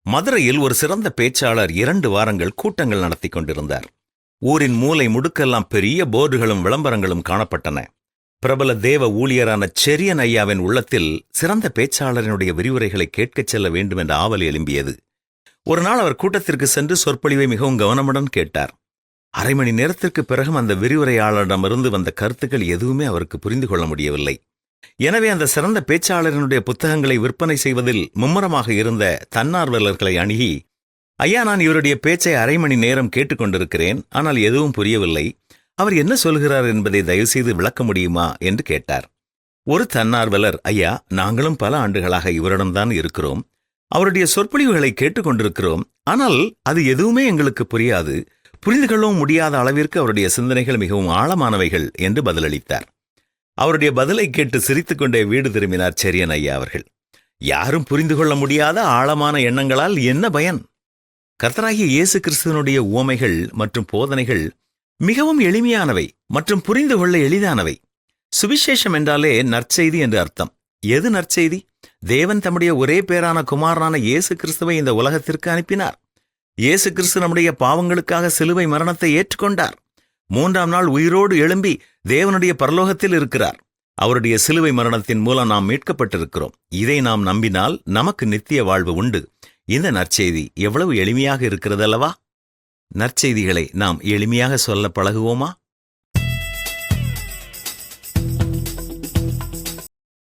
மதுரையில் ஒரு சிறந்த பேச்சாளர் 2 வாரங்கள் கூட்டங்கள் நடத்தி கொண்டிருந்தார். ஊரின் மூலை முடுக்கெல்லாம் பெரிய போர்டுகளும் விளம்பரங்களும் காணப்பட்டன. பிரபல தேவ ஊழியரான செரியன் ஐயாவின் உள்ளத்தில் சிறந்த பேச்சாளரினுடைய விரிவுரைகளை கேட்கச் செல்ல வேண்டும் என்ற ஆவல் எழும்பியது. ஒரு நாள் அவர் கூட்டத்திற்கு சென்று சொற்பொழிவை மிகவும் கவனமுடன் கேட்டார். அரை மணி நேரத்திற்கு பிறகும் அந்த விரிவுரையாளரிடமிருந்து வந்த கருத்துக்கள் எதுவுமே அவருக்கு புரிந்து கொள்ள முடியவில்லை. எனவே அந்த சிறந்த பேச்சாளரினுடைய புத்தகங்களை விற்பனை செய்வதில் மும்முரமாக இருந்த தன்னார்வலர்களை அணுகி, ஐயா, நான் இவருடைய பேச்சை அரை மணி நேரம் கேட்டுக்கொண்டிருக்கிறேன், ஆனால் எதுவும் புரியவில்லை. அவர் என்ன சொல்கிறார் என்பதை தயவுசெய்து விளக்க முடியுமா என்று கேட்டார். ஒரு தன்னார்வலர், ஐயா, நாங்களும் பல ஆண்டுகளாக இவரிடம்தான் இருக்கிறோம். அவருடைய சொற்பொழிவுகளை கேட்டுக்கொண்டிருக்கிறோம். ஆனால் அது எதுவுமே எங்களுக்கு புரியாது. புரிந்து கொள்ளவும் முடியாத அளவிற்கு அவருடைய சிந்தனைகள் மிகவும் ஆழமானவைகள் என்று பதிலளித்தார். அவருடைய பதிலை கேட்டு சிரித்துக்கொண்டே வீடு திரும்பினார் செரியன் ஐயா அவர்கள். யாரும் புரிந்து கொள்ள முடியாத ஆழமான எண்ணங்களால் என்ன பயன்? கர்த்தராகிய இயேசு கிறிஸ்துவனுடைய உவமைகள் மற்றும் போதனைகள் மிகவும் எளிமையானவை மற்றும் புரிந்து கொள்ள எளிதானவை. சுவிசேஷம் என்றாலே நற்செய்தி என்று அர்த்தம். எது நற்செய்தி? தேவன் தம்முடைய ஒரே பேரான குமாரனான இயேசு கிறிஸ்துவை இந்த உலகத்திற்கு அனுப்பினார். இயேசு கிறிஸ்து நம்முடைய பாவங்களுக்காக சிலுவை மரணத்தை ஏற்றுக்கொண்டார். 3ஆம் நாள் உயிரோடு எழும்பி தேவனுடைய பரலோகத்தில் இருக்கிறார். அவருடைய சிலுவை மரணத்தின் மூலம் நாம் மீட்கப்பட்டிருக்கிறோம். இதை நாம் நம்பினால் நமக்கு நித்திய வாழ்வு உண்டு. இந்த நற்செய்தி எவ்வளவு எளிமையாக இருக்கிறதல்லவா? நற்செய்திகளை நாம் எளிமையாக சொல்ல பழகுவோமா?